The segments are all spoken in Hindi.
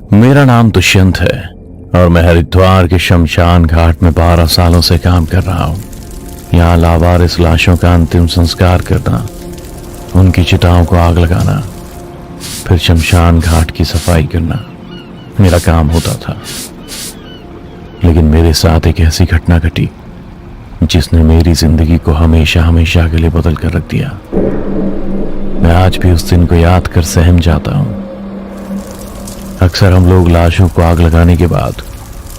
मेरा नाम दुष्यंत है और मैं हरिद्वार के शमशान घाट में 12 सालों से काम कर रहा हूँ। यहाँ लावारिस लाशों का अंतिम संस्कार करना, उनकी चिताओं को आग लगाना, फिर शमशान घाट की सफाई करना मेरा काम होता था। लेकिन मेरे साथ एक ऐसी घटना घटी जिसने मेरी जिंदगी को हमेशा हमेशा के लिए बदल कर रख दिया। मैं आज भी उस दिन को याद कर सहम जाता हूँ। अक्सर हम लोग लाशों को आग लगाने के बाद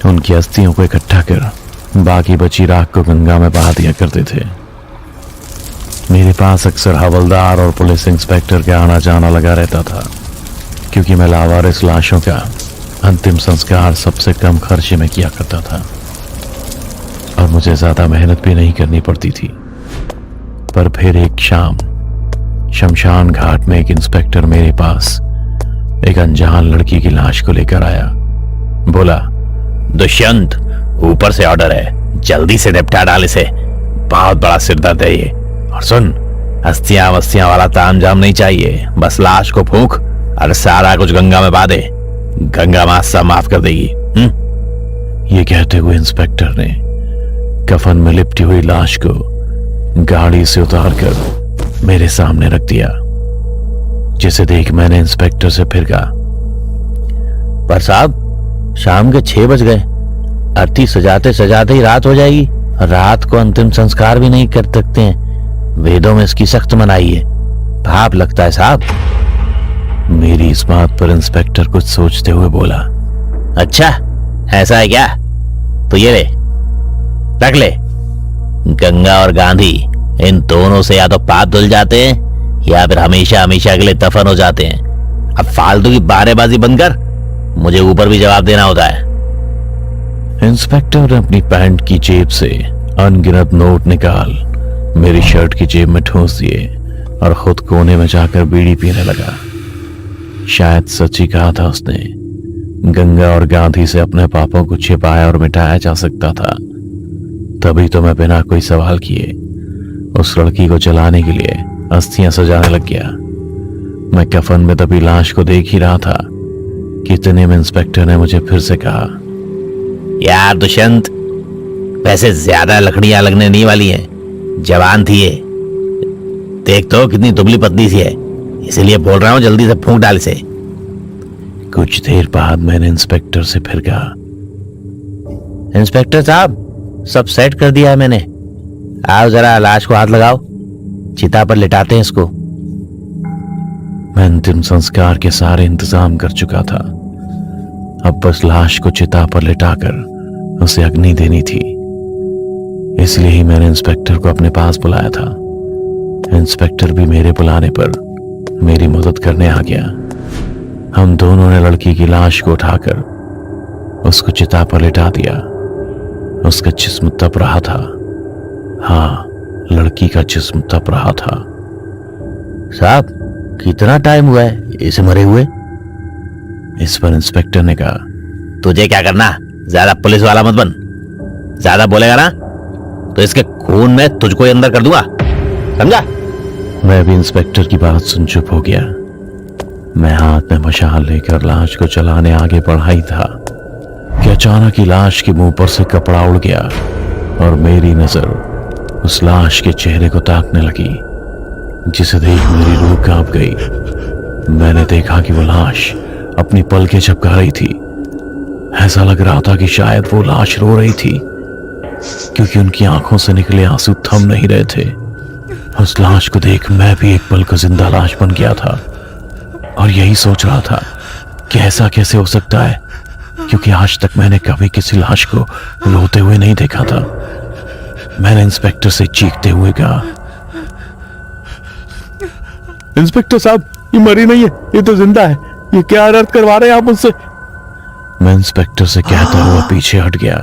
उनकी अस्थियों को इकट्ठा कर बाकी बची राख को गंगा में बहा दिया करते थे। मेरे पास अक्सर हवलदार और पुलिस इंस्पेक्टर का आना जाना लगा रहता था, क्योंकि मैं लावारिस लाशों का अंतिम संस्कार सबसे कम खर्चे में किया करता था और मुझे ज्यादा मेहनत भी नहीं करनी पड़ती थी। पर फिर एक शाम शमशान घाट में एक इंस्पेक्टर मेरे पास एक अनजान लड़की की लाश को लेकर आया। बोला, दुष्यंत, ऊपर से ऑर्डर है, जल्दी से निपटा डाल इसे, बहुत बड़ा सिरदर्द है ये। और सुन, अस्थियां वस्तियां वाला तामझाम नहीं चाहिए, बस लाश को फूंक और सारा कुछ गंगा में बहा दे, गंगा मां सब माफ कर देगी। ये कहते हुए इंस्पेक्टर ने कफन में लिपटी हुई लाश को गाड़ी से उतारकर मेरे सामने रख दिया, जिसे देख मैंने इंस्पेक्टर से फिर कहा, पर साहब, शाम के 6 बज गए, अर्थी सजाते सजाते ही रात हो जाएगी। रात को अंतिम संस्कार भी नहीं कर सकते हैं, वेदों में इसकी सख्त मनाही है, पाप लगता है साहब। मेरी इस बात पर इंस्पेक्टर कुछ सोचते हुए बोला, अच्छा ऐसा है क्या? तो ये ले, रख ले। गंगा और गांधी, इन दोनों से या तो पाप धुल जाते हैं या फिर हमेशा हमेशा के लिए दफन हो जाते हैं। अब फालतू की बारेबाजी बंद कर, मुझे ऊपर भी जवाब देना होता है। इंस्पेक्टर ने अपनी पैंट की जेब से अनगिनत नोट निकाल मेरी शर्ट की जेब में ठूंस दिए और खुद कोने में जाकर बीड़ी पीने लगा। शायद सच ही कहा था उसने, गंगा और गांधी से अपने पापों को छिपाया और मिटाया जा सकता था। तभी तो मैं बिना कोई सवाल किए उस लड़की को जलाने के लिए अस्थियां सजाने लग गया। मैं कफन में दबी लाश को देख ही रहा था कि इतने में इंस्पेक्टर ने मुझे फिर से कहा, यार दुष्यंत, वैसे ज्यादा लकड़ियां लगने नहीं वाली हैं, जवान थी ये, देख तो कितनी दुबली पतली सी है, इसीलिए बोल रहा हूं जल्दी से फूंक डाल इसे। कुछ देर बाद मैंने इंस्पेक्टर से फिर कहा, इंस्पेक्टर साहब, सब सेट कर दिया है मैंने, आओ जरा लाश को हाथ लगाओ, चिता पर लिटाते हैं इसको। मैं अंतिम संस्कार के सारे इंतजाम कर चुका था, अब बस लाश को चिता पर लिटाकर उसे अग्नि देनी थी। इसलिए ही मैंने इंस्पेक्टर को अपने पास बुलाया था। इंस्पेक्टर भी मेरे बुलाने पर मेरी मदद करने आ गया। हम दोनों ने लड़की की लाश को उठाकर उसको चिता पर लिटा दिया। उसका जिस्म तप रहा था। हाँ, लड़की का जिस्म तप रहा था। साहब, कितना टाइम हुआ है इसे मरे हुए? इस पर इंस्पेक्टर ने कहा, तुझे क्या करना, ज्यादा पुलिस वाला मत बन, ज्यादा बोलेगा ना तो इसके खून में तुझको ही अंदर कर दूंगा, समझा? मैं भी इंस्पेक्टर की बात सुन चुप हो गया। मैं हाथ में मशाल लेकर लाश को जलाने आगे बढ़ा ही था कि अचानक ही लाश के मुंह पर से कपड़ा उड़ गया और मेरी नजर उस लाश के चेहरे को ताकने लगी, जिसे देख मेरी रूह कांप गई। मैंने देखा कि वो लाश अपनी पलकें झपका रही थी। ऐसा लग रहा था कि शायद वो लाश रो रही थी, क्योंकि उनकी आंखों से निकले आंसू थम नहीं रहे थे। उस लाश को देख मैं भी एक पल को जिंदा लाश बन गया था और यही सोच रहा था कि ऐसा कैसे हो सकता है, क्योंकि आज तक मैंने कभी किसी लाश को रोते हुए नहीं देखा था। मैंने इंस्पेक्टर से चीखते हुए कहा, इंस्पेक्टर साहब, ये मरी नहीं है, ये तो जिंदा है, ये क्या अनर्थ करवा रहे हैं आप मुझसे? मैं इंस्पेक्टर से कहता हुआ पीछे हट गया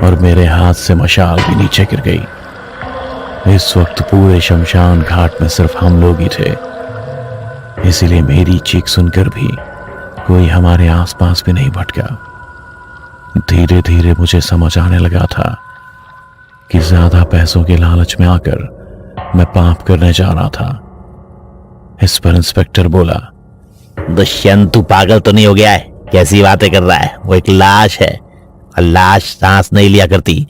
और मेरे हाथ से मशाल भी नीचे गिर गई। इस वक्त पूरे शमशान घाट में सिर्फ हम लोग ही थे, इसीलिए मेरी चीख सुनकर भी कोई हमारे आसपास भी नहीं भटका। धीरे धीरे मुझे समझ आने लगा था कि ज्यादा पैसों के लालच में आकर मैं पाप करने जा रहा था। इस पर इंस्पेक्टर बोला, दुष्यंत, तू पागल तो नहीं हो गया है? कैसी बातें कर रहा है? वो एक लाश है और लाश सांस नहीं लिया करती।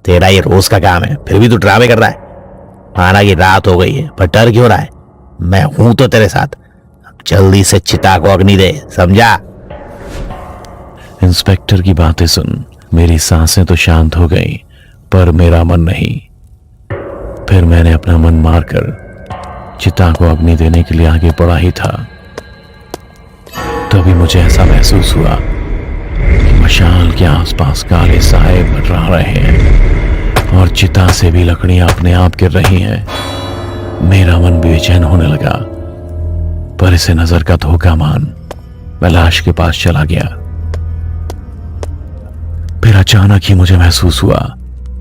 तेरा ये रोज का काम है, फिर भी तू ड्रामे कर रहा है। माना कि रात हो गई है, पर डर क्यों रहा है? मैं हूं तो तेरे साथ। अब जल्दी से चिता को अग्नि दे, समझा? इंस्पेक्टर की बातें सुन मेरी सांसें तो शांत हो गई, पर मेरा मन नहीं। फिर मैंने अपना मन मारकर चिता को अग्नि देने के लिए आगे बढ़ा ही था, तभी मुझे ऐसा महसूस हुआ कि मशाल के आसपास काले साए मंडरा रहे हैं और चिता से भी लकड़ियां अपने आप गिर रही हैं। मेरा मन बेचैन होने लगा, पर इसे नजर का धोखा मान मैं लाश के पास चला गया। फिर अचानक ही मुझे महसूस हुआ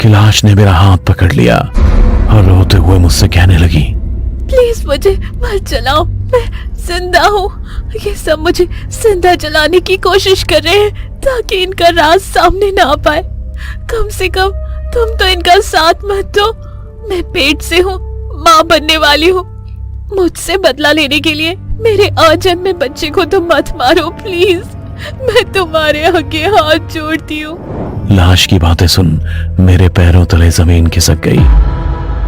कि लाश ने मेरा हाथ पकड़ लिया और रोते हुए मुझसे कहने लगी, प्लीज मुझे मत जलाओ, मैं जिंदा हूँ। ये सब मुझे जिंदा जलाने की कोशिश कर रहे हैं ताकि इनका राज सामने ना आ पाए। कम से कम तुम तो इनका साथ मत दो। मैं पेट से हूँ, माँ बनने वाली हूँ। मुझसे बदला लेने के लिए मेरे अजन्मे बच्चे को तुम मत मारो प्लीज। मैं तुम्हारे आगे हाथ जोड़ती हूँ। लाश की बातें सुन मेरे पैरों तले जमीन खिसक गई।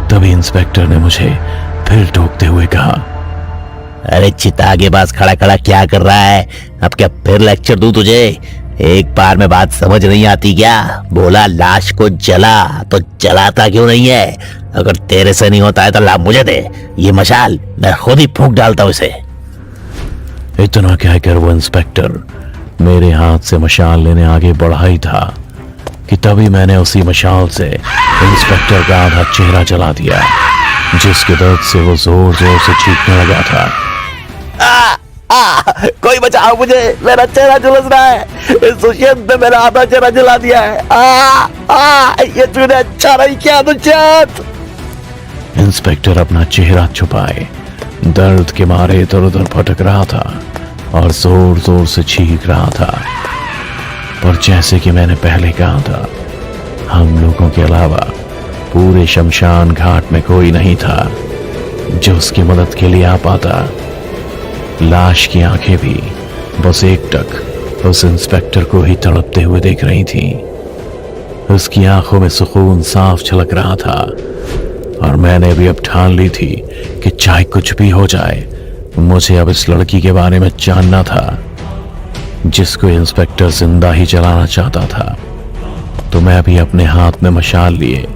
तभी इंस्पेक्टर ने मुझे फिर टोकते हुए कहा, अरे चिता के पास खड़ा खड़ा क्या कर रहा है? अब क्या फिर लेक्चर दूं तुझे? एक बार में बात समझ नहीं आती क्या? बोला लाश को जला तो जलाता क्यों नहीं है? अगर तेरे से नहीं होता है तो ला मुझे दे ये मशाल, मैं खुद ही फूंक डालता हूं इसे। इतना कहकर वो इंस्पेक्टर मेरे हाथ से मशाल लेने आगे बढ़ा ही था कि तभी मैंने उसी मशाल से इंस्पेक्टर का आधा चेहरा जला दिया, जिसके दर्द से वो जोर जोर से चीखने लगा था। कोई बचाओ मुझे, मेरा चेहरा झुलस रहा है। इस दुष्यंत ने मेरा आधा चेहरा जला दिया है। ये तूने अच्छा नहीं किया दुष्यंत। इंस्पेक्टर अपना चेहरा छुपाए दर्द के मारे इधर उधर भटक रहा था और जोर जोर से चीख रहा था। पर जैसे कि मैंने पहले कहा था, हम लोगों के अलावा पूरे शमशान घाट में कोई नहीं था जो उसकी मदद के लिए आ पाता। लाश की आंखें भी बस एकटक उस इंस्पेक्टर को ही तड़पते हुए देख रही थीं। उसकी आंखों में सुकून साफ झलक रहा था और मैंने भी अब ठान ली थी कि चाहे कुछ भी हो जाए, मुझे अब इस लड़की के बारे में जानना था जिसको इंस्पेक्टर जिंदा ही जलाना चाहता था। तो मैं भी अपने हाथ में मशाल लिए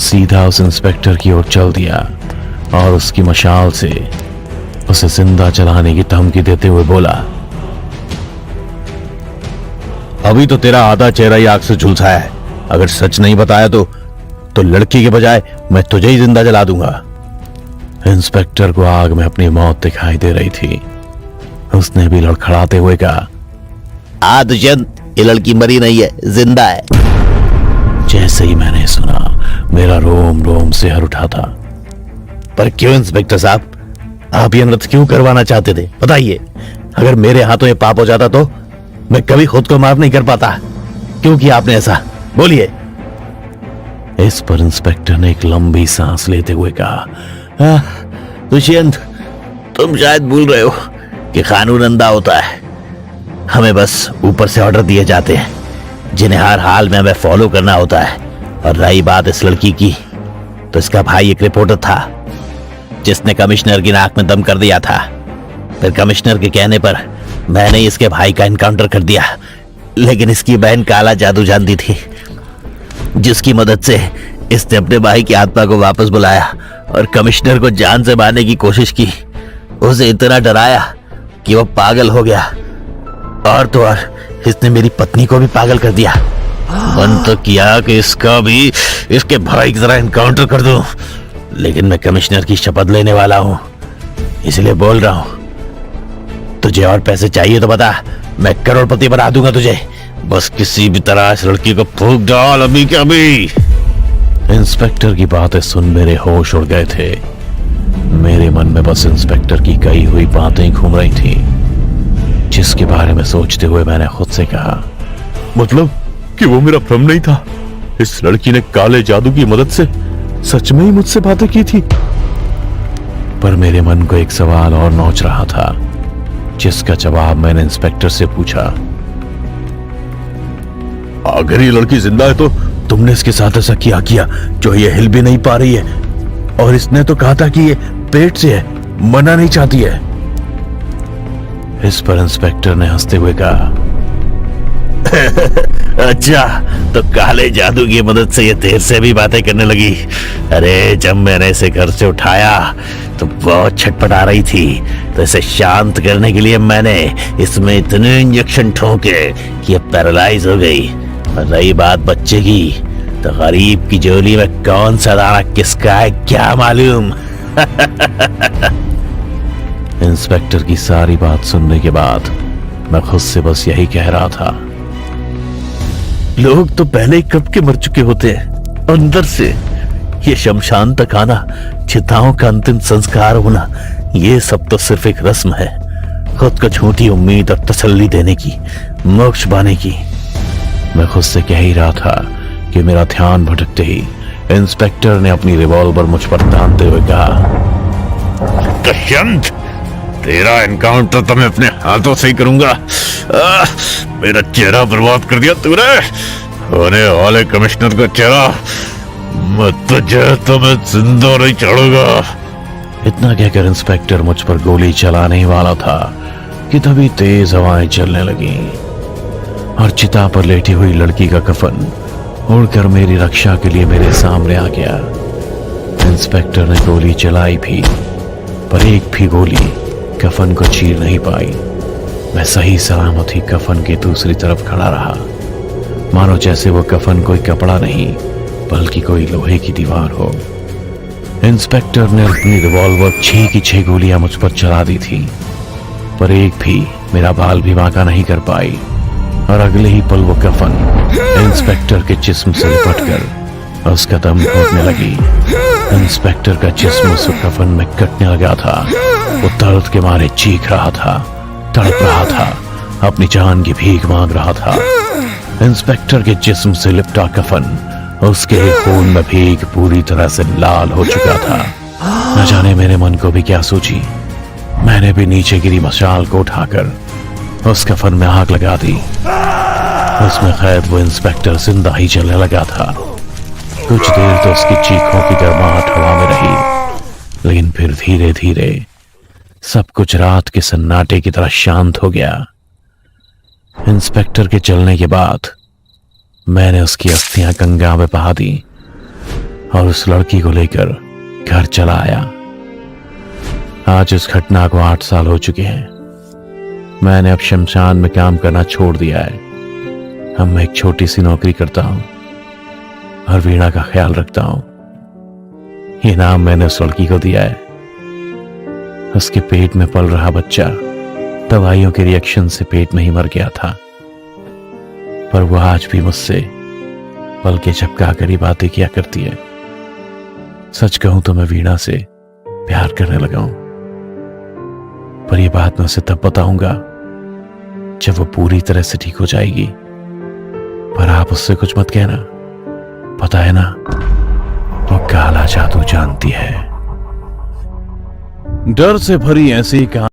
सीधा उस इंस्पेक्टर की ओर चल दिया और उसकी मशाल से उसे जिंदा जलाने की धमकी देते हुए बोला, अभी तो तेरा आधा चेहरा ही आग से झुलसा है। अगर सच नहीं बताया तो लड़की के बजाय मैं तुझे ही जिंदा जला दूंगा। इंस्पेक्टर को आग में अपनी मौत दिखाई दे रही थी। उसने भी लड़खड़ाते हुए कहा, दुष्यंत, ये लड़की मरी नहीं है, जिंदा है। जैसे ही मैंने सुना मेरा रोम रोम सिहर उठा था। पर क्यों इंस्पेक्टर साहब, आप ये नृत्य क्यों करवाना चाहते थे? बताइए। अगर मेरे हाथों ये पाप हो जाता तो मैं कभी खुद को माफ नहीं कर पाता। क्यों किया आपने ऐसा? बोलिए। इस पर इंस्पेक्टर ने एक लंबी सांस लेते हुए कहा, दुष्यंत, तुम शायद भूल रहे हो कि कानून अंधा होता है। हमें बस ऊपर से ऑर्डर दिए जाते हैं जिन्हें हर हाल में हमें फॉलो करना होता है। और रही बात इस लड़की की, तो इसका भाई एक रिपोर्टर था जिसने कमिश्नर की नाक में दम कर दिया था। फिर कमिश्नर के कहने पर मैंने इसके भाई का एनकाउंटर कर दिया। लेकिन इसकी बहन काला जादू जानती थी, जिसकी मदद से इसने अपने भाई की आत्मा को वापस बुलाया और कमिश्नर को जान से मारने की कोशिश की। उसे इतना डराया कि वो पागल हो गया। और तो और इसने मेरी पत्नी को भी पागल कर दिया। मन तो किया कि इसका भी इसके भाई की तरह एनकाउंटर कर दूं, लेकिन मैं कमिश्नर की शपथ लेने वाला हूं, इसलिए बोल रहा हूं। तुझे और पैसे चाहिए तो बता, मैं करोड़पति बना दूंगा तुझे। बस किसी भी तरह इस लड़की को फूंक डाल अभी के अभी। इंस्पेक्टर की बातें सुन मेरे होश उड़ गए थे। मेरे मन में बस इंस्पेक्टर की कही हुई बातें घूम रही थी, जिसके बारे में सोचते हुए मैंने खुद से कहा, मतलब कि वो मेरा भ्रम नहीं था। इस लड़की ने काले जादू की मदद से सच में ही मुझसे बातें की थी। पर मेरे मन को एक सवाल और नोच रहा था, जिसका जवाब मैंने इंस्पेक्टर से पूछा। अगर ये लड़की जिंदा है तो तुमने इसके साथ ऐसा किया जो ये हिल भी नहीं पा रही है, और इसने तो कहा था कि ये पेट से है, मरना नहीं चाहती है। इस पर इंस्पेक्टर ने हंसते हुए कहा, अच्छा, तो काले जादू की मदद से ये देर से भी बातें करने लगी। अरे जब मैंने इसे घर से उठाया तो बहुत छटपटा रही थी, तो इसे शांत करने के लिए मैंने इसमें इतने इंजेक्शन ठोके कि ये पैरालाइज हो गई। और रही बात बच्चे की, तो गरीब की झोली में कौन सा दाना किसका है क्या मालूम। इंस्पेक्टर की सारी बात सुनने के बाद मैं खुद से बस यही कह रहा था, लोग तो पहले ही कब के मर चुके होते हैं अंदर से। ये शमशान तक आना, चिताओं का अंतिम संस्कार होना, ये सब तो सिर्फ एक रस्म है, खुद को झूठी उम्मीद और तसल्ली देने की, मोक्ष पाने की। मैं खुद से कह ही रहा था कि मेरा ध्यान भटकते ही इंस्पेक्टर ने अपनी रिवॉल्वर मुझ पर तानते हुए कहा, दुष्यंत, तेरा एनकाउंटर तो मैं अपने हाथों से ही करूंगा। मेरा चेहरा बर्बाद कर दिया तूने, होने वाले कमिश्नर का चेहरा। मत तो मैं जिंदा नहीं छोड़ूंगा। इतना कहकर इंस्पेक्टर मुझ पर गोली चलाने ही वाला था कि तभी तेज हवाएं चलने लगी और चिता पर लेटी हुई लड़की का कफन उड़कर मेरी रक्षा के लिए मेरे सामने आ गया। इंस्पेक्टर ने गोली चलाई भी, पर एक भी गोली कफन को चीर नहीं पाई। मैं सही सलामत ही कफन की दूसरी तरफ खड़ा रहा, मानो जैसे वो कफन कोई कपड़ा नहीं बल्कि कोई लोहे की दीवार हो। इंस्पेक्टर ने अपनी रिवॉल्वर 6 की 6 गोलियां मुझ पर चला दी थी, पर एक भी मेरा बाल भी बांका नहीं कर पाई। और अगले ही पल वो कफन इंस्पेक्टर के जिस्म से लिपटकर उसका दम घोटने लगी। इंस्पेक्टर का जिस्म उस कफन में कटने लगा था। वो दर्द के मारे चीख रहा था, तड़प रहा था, अपनी जान की भीख मांग रहा था। इंस्पेक्टर के जिस्म से लिपटा कफन उसके ही खून में भीग पूरी तरह से लाल हो चुका था। न जाने मेरे मन को भी क्या सूझी, मैंने भी नीचे गिरी मशाल को उठाकर उस कफन में आग लगा दी। उसमें खैर वो इंस्पेक्टर जिंदा ही जलने लगा था। कुछ देर तो उसकी चीखों की गर्माहट हवा में रही, लेकिन फिर धीरे धीरे सब कुछ रात के सन्नाटे की तरह शांत हो गया। इंस्पेक्टर के चलने के बाद मैंने उसकी अस्थियां गंगा में बहा दी और उस लड़की को लेकर घर चला आया। आज इस घटना को 8 साल हो चुके हैं। मैंने अब शमशान में काम करना छोड़ दिया है। अब मैं एक छोटी सी नौकरी करता हूं और वीणा का ख्याल रखता हूं। ये नाम मैंने उस लड़की को दिया है। उसके पेट में पल रहा बच्चा दवाइयों के रिएक्शन से पेट में ही मर गया था, पर वो आज भी मुझसे पल के झपका कर ही बातें किया करती है। सच कहूं तो मैं वीणा से प्यार करने लगा हूं, पर यह बात मैं उसे तब बताऊंगा जब वो पूरी तरह से ठीक हो जाएगी। पर आप उससे कुछ मत कहना, पता है ना, वो काला जादू जानती है। डर से भरी ऐसी कहानी